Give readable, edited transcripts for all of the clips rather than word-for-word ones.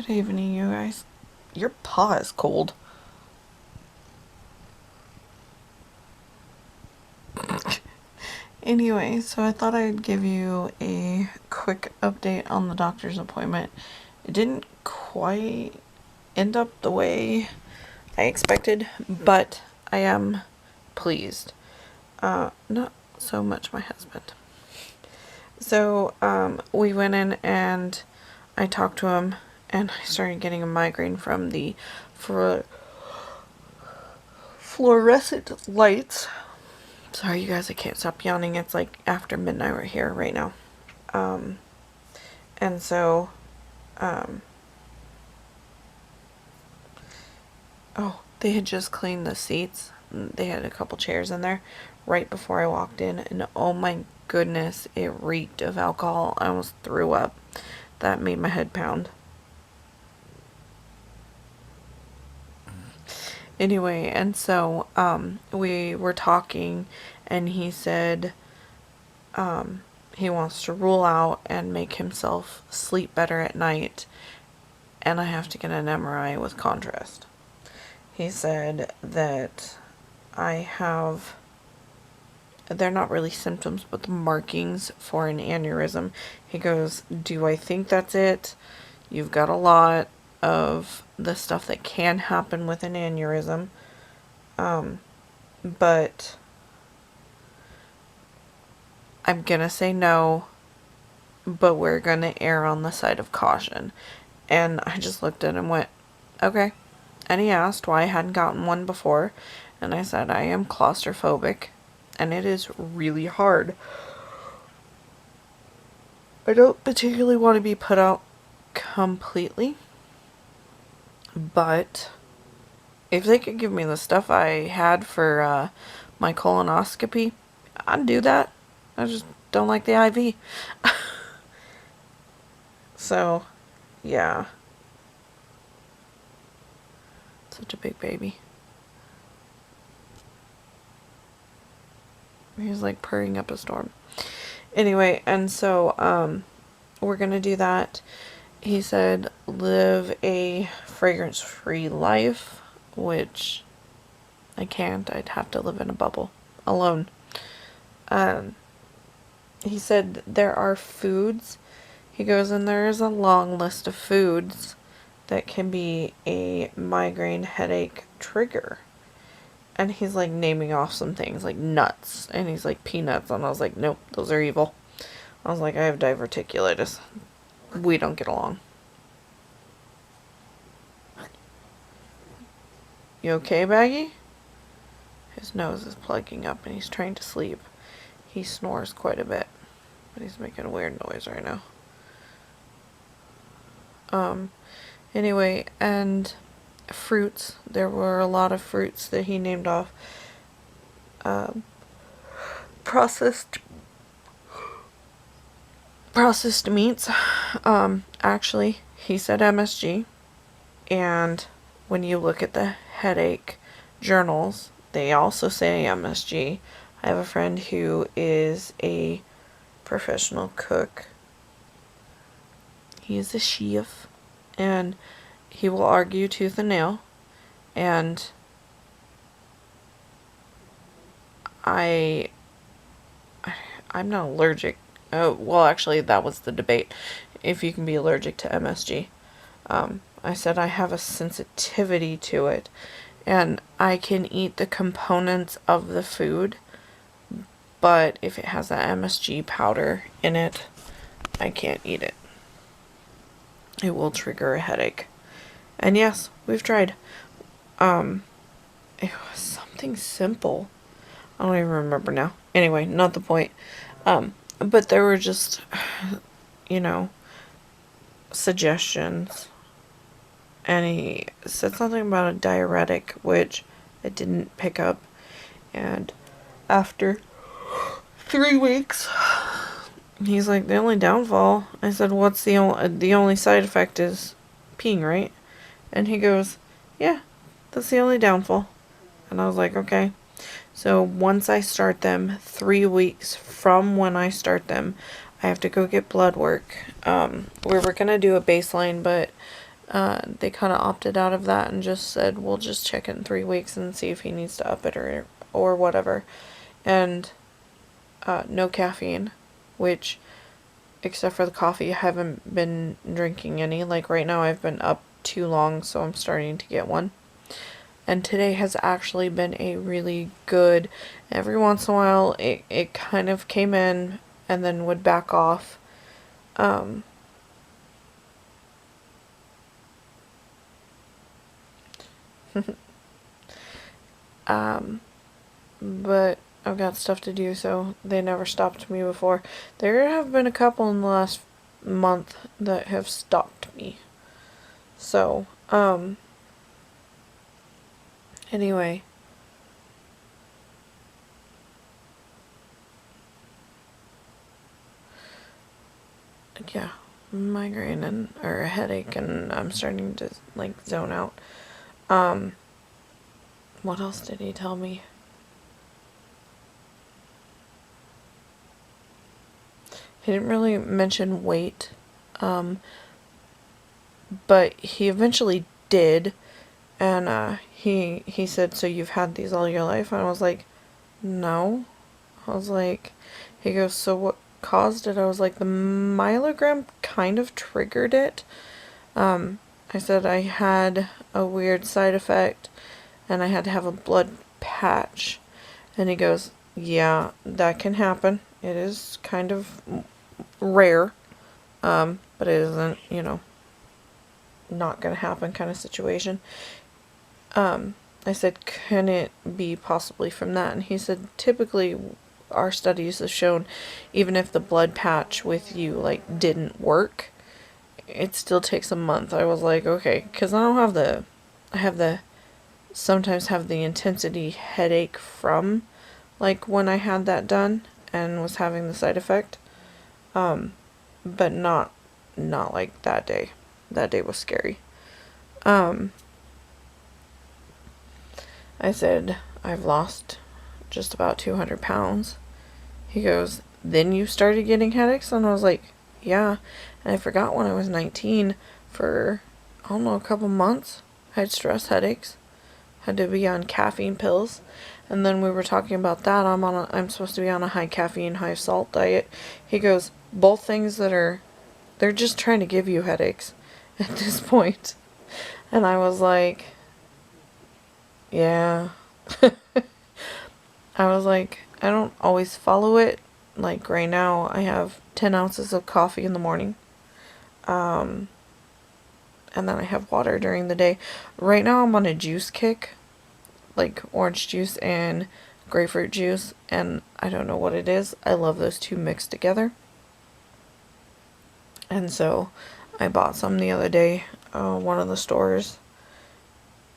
Good evening, you guys. Your paw is cold. Anyway, so I thought I'd give you a quick update on the doctor's appointment. It didn't quite end up the way I expected, but I am pleased. Not so much my husband. So, we went in and I talked to him, and I started getting a migraine from the fluorescent lights. Sorry, you guys, I can't stop yawning. It's like after midnight right here, right now. And so, oh, they had just cleaned the seats. They had a couple chairs in there right before I walked in, and oh my goodness, it reeked of alcohol. I almost threw up. That made my head pound. Anyway, and so, we were talking, and he said, he wants to rule out and make himself sleep better at night, and I have to get an MRI with contrast. He said that they're not really symptoms, but the markings for an aneurysm. He goes, do I think that's it? You've got a lot of the stuff that can happen with an aneurysm. But I'm gonna say no, but we're gonna err on the side of caution. And I just looked at him and went, okay. And he asked why I hadn't gotten one before. And I said, I am claustrophobic, and it is really hard. I don't particularly want to be put out completely, but if they could give me the stuff I had for my colonoscopy, I'd do that. I just don't like the IV. So, yeah. Such a big baby. He's like purring up a storm. Anyway, and so, we're gonna do that. He said, live a fragrance-free life, which I can't. I'd have to live in a bubble alone. He said there are foods. He goes, and there is a long list of foods that can be a migraine headache trigger. And he's like naming off some things like nuts. And he's like peanuts. And I was like, nope, those are evil. I was like, I have diverticulitis. We don't get along. You okay, Baggy? His nose is plugging up and he's trying to sleep. He snores quite a bit, but he's making a weird noise right now. Anyway, and fruits. There were a lot of fruits that he named off. Processed meats. Actually, he said MSG. And when you look at the headache journals, they also say MSG. I have a friend who is a professional cook. He is a chef, and he will argue tooth and nail. And I'm not allergic. Oh, well, actually, that was the debate. If you can be allergic to MSG. I said I have a sensitivity to it, and I can eat the components of the food, but if it has that MSG powder in it, I can't eat it. It will trigger a headache. And yes, we've tried. It was something simple. I don't even remember now. Anyway, not the point. But there were just, suggestions. And he said something about a diuretic, which I didn't pick up. And after 3 weeks, he's like, the only downfall. I said, what's the only side effect is peeing, right? And he goes, yeah, that's the only downfall. And I was like, okay. So once I start them, 3 weeks from when I start them, I have to go get blood work. We were going to do a baseline, but they kind of opted out of that and just said, we'll just check it in 3 weeks and see if he needs to up it or whatever. And no caffeine, which, except for the coffee, I haven't been drinking any. Like right now I've been up too long, so I'm starting to get one. And today has actually been a really good, every once in a while it kind of came in and then would back off. But I've got stuff to do, so they never stopped me before. There have been a couple in the last month that have stopped me. So, anyway. Yeah, migraine or a headache, and I'm starting to, like, zone out. What else did he tell me? He didn't really mention weight, but he eventually did, and he said, so you've had these all your life? And I was like, no. I was like, he goes, so what caused it? I was like, the myelogram kind of triggered it. I said I had a weird side effect and I had to have a blood patch. And he goes, yeah, that can happen. It is kind of rare, but it isn't, not gonna happen kind of situation. I said, can it be possibly from that? And he said, typically our studies have shown even if the blood patch with you, like, didn't work, it still takes a month. I was like, okay, because sometimes have the intensity headache from, like, when I had that done and was having the side effect. But not like that day. That day was scary. I said, I've lost just about 200 pounds. He goes, then you started getting headaches? And I was like, yeah. And I forgot when I was 19 for, I don't know, a couple months, I had stress headaches. Had to be on caffeine pills. And then we were talking about that. I'm supposed to be on a high caffeine, high salt diet. He goes, both things they're just trying to give you headaches at this point. And I was like, yeah. I was like, I don't always follow it. Like right now, I have 10 ounces of coffee in the morning. And then I have water during the day. Right now I'm on a juice kick. Like orange juice and grapefruit juice. And I don't know what it is. I love those two mixed together. And so I bought some the other day. One of the stores.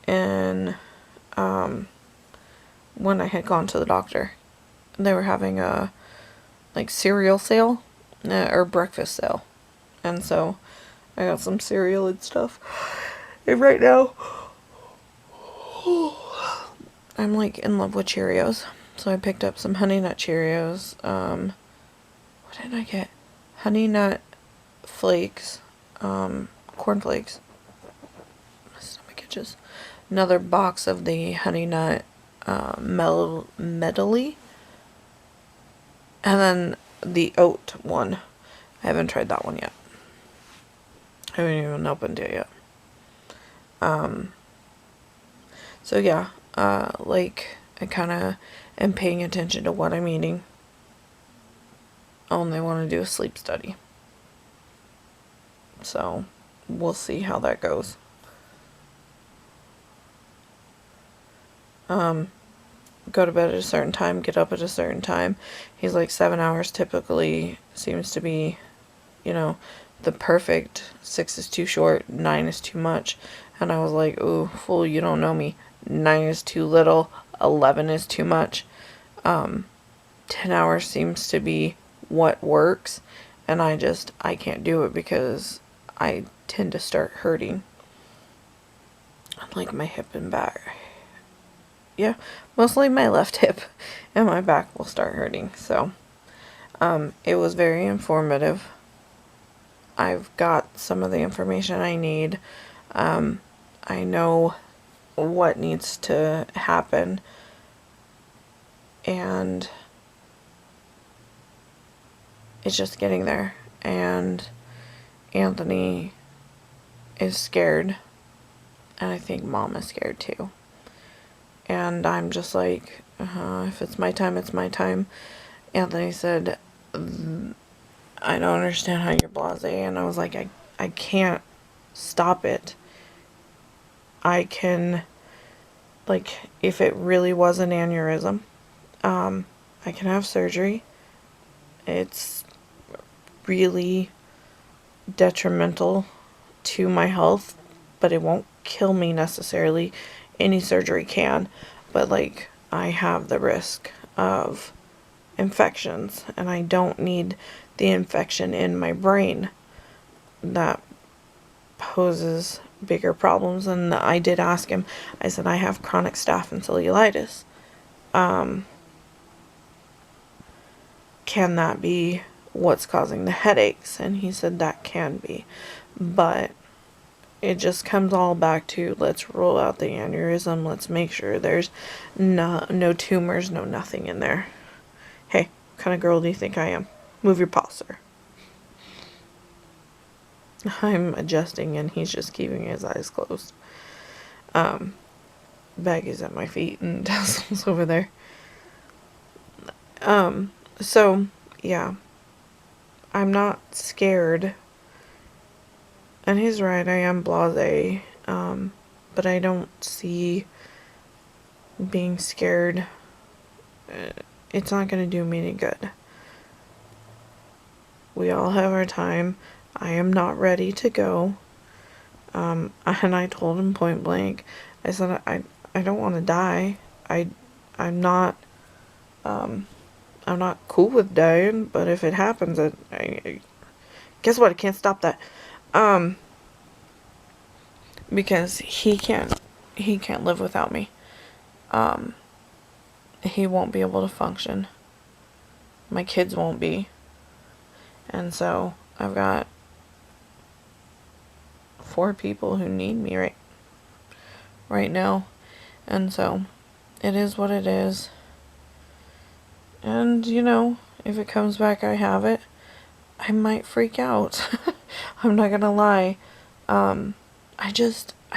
And when I had gone to the doctor, they were having a like cereal sale or breakfast sale, and so I got some cereal and stuff. And right now I'm like in love with Cheerios, so I picked up some Honey Nut Cheerios. What did I get? Honey Nut Flakes, Corn Flakes. My stomach itches. Another box of the Honey Nut medley, and then the oat one. I haven't tried that one yet. I haven't even opened it yet. So yeah, like I kind of am paying attention to what I'm eating. I only want to do a sleep study. So we'll see how that goes. Go to bed at a certain time, get up at a certain time. He's like 7 hours typically seems to be, the perfect. 6 is too short, 9 is too much. And I was like, ooh, fool, you don't know me. 9 is too little, 11 is too much. 10 hours seems to be what works. And I can't do it because I tend to start hurting. Like my hip and back. Yeah, mostly my left hip and my back will start hurting. So, it was very informative. I've got some of the information I need. I know what needs to happen, and it's just getting there. And Anthony is scared, and I think Mom is scared too. And I'm just like, if it's my time, it's my time. Anthony said, I don't understand how you're blasé. And I was like, I can't stop it. I can, like, if it really was an aneurysm, I can have surgery. It's really detrimental to my health, but it won't kill me necessarily. Any surgery can, but like, I have the risk of infections, and I don't need the infection in my brain. That poses bigger problems. And I did ask him, I said, I have chronic staph and cellulitis. Can that be what's causing the headaches? And he said that can be, but it just comes all back to, let's rule out the aneurysm. Let's make sure there's no tumors, no nothing in there. Hey, what kind of girl do you think I am? Move your paw, sir. I'm adjusting, and he's just keeping his eyes closed. Baggy's at my feet, and Tassel's over there. So, yeah. I'm not scared. And he's right, I am blasé. But I don't see being scared. It's not going to do me any good. We all have our time. I am not ready to go. And I told him point blank, I said, I don't want to die. I'm not cool with dying, but if it happens, I guess what? I can't stop that. Because he can't live without me. He won't be able to function. My kids won't be. And so I've got 4 people who need me right now. And so it is what it is. And, you know, if it comes back, I have it. I might freak out. I'm not gonna lie. I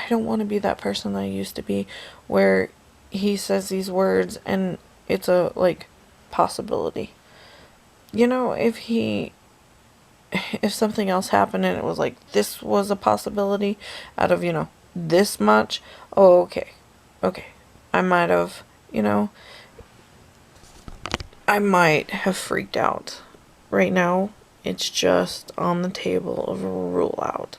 don't want to be that person that I used to be, where he says these words and it's a, like, possibility. You know, if something else happened and it was like, this was a possibility out of, you know, this much, oh, okay. I might have, you know, I might have freaked out. Right now, it's just on the table of a rule out.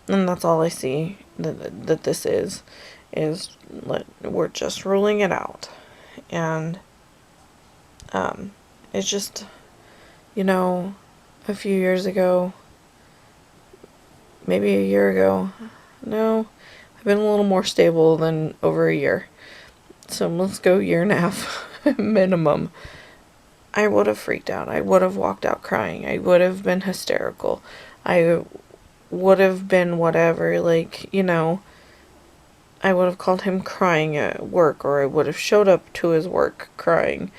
And that's all I see that this is we're just ruling it out. And it's just, you know, a few years ago, maybe a year ago, no, I've been a little more stable than over a year. So let's go year and a half minimum. I would have freaked out. I would have walked out crying. I would have been hysterical. I would have been whatever, like, you know, I would have called him crying at work, or I would have showed up to his work crying.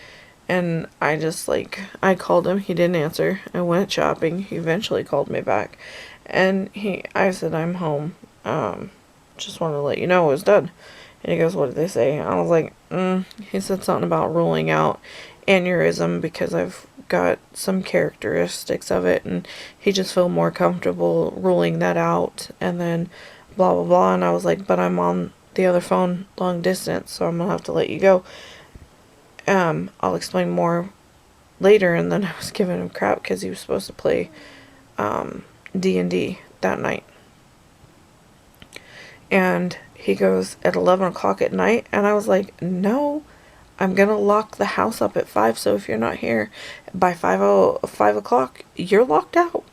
And I just, like, I called him, he didn't answer. I went shopping, he eventually called me back. And I said, I'm home. Just wanted to let you know it was done. And he goes, what did they say? I was like, he said something about ruling out aneurysm because I've got some characteristics of it, and he just felt more comfortable ruling that out, and then blah blah blah. And I was like, but I'm on the other phone long distance, so I'm gonna have to let you go. I'll explain more later. And then I was giving him crap because he was supposed to play D&D that night, and he goes at 11 o'clock at night, and I was like, no, I'm gonna lock the house up at 5, so if you're not here by 5 o'clock, you're locked out.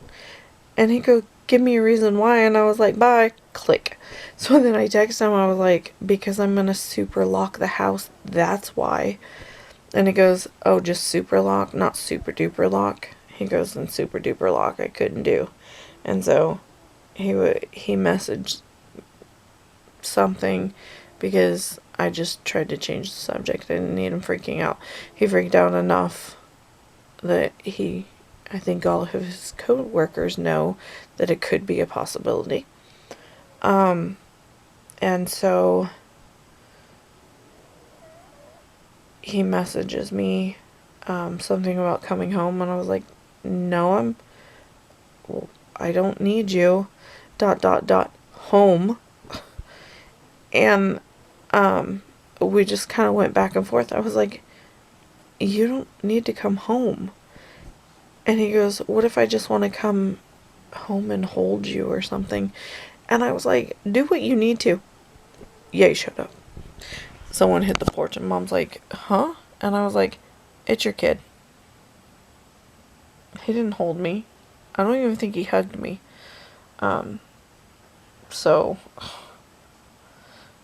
And he goes, give me a reason why, and I was like, bye, click. So then I texted him, I was like, because I'm gonna super lock the house, that's why. And he goes, oh, just super lock, not super duper lock. He goes, and super duper lock I couldn't do. And so he messaged something because I just tried to change the subject. I didn't need him freaking out. He freaked out enough that I think all of his co-workers know that it could be a possibility. And so he messages me something about coming home, and I was like, no, I don't need you, ... home. And we just kind of went back and forth. I was like, you don't need to come home. And he goes, what if I just want to come home and hold you or something? And I was like, do what you need to. Yay, shut up. Someone hit the porch and Mom's like, huh? And I was like, it's your kid. He didn't hold me. I don't even think he hugged me. So,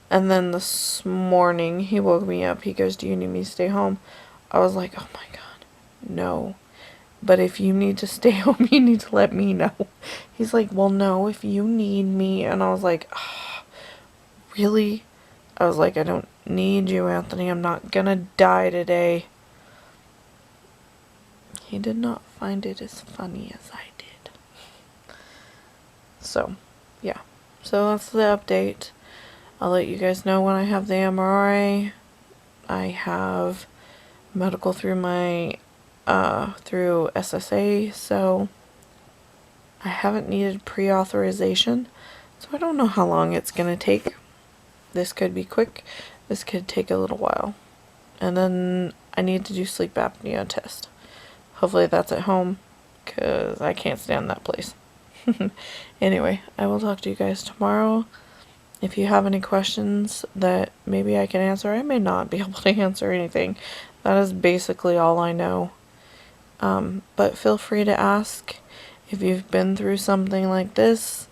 and then this morning he woke me up. He goes, do you need me to stay home? I was like, oh my God, no. But if you need to stay home, you need to let me know. He's like, well, no, if you need me. And I was like, oh, really? I was like, I don't need you, Anthony. I'm not gonna die today. He did not find it as funny as I did. So, yeah. So that's the update. I'll let you guys know when I have the MRI. I have medical through my through SSA, so I haven't needed pre-authorization, so I don't know how long it's gonna take. This could be quick, this could take a little while. And then I need to do sleep apnea test. Hopefully that's at home, because I can't stand that place. Anyway, I will talk to you guys tomorrow. If you have any questions that maybe I can answer, I may not be able to answer anything. That is basically all I know. But feel free to ask if you've been through something like this.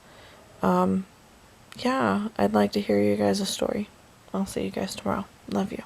Yeah, I'd like to hear you guys' story. I'll see you guys tomorrow. Love you.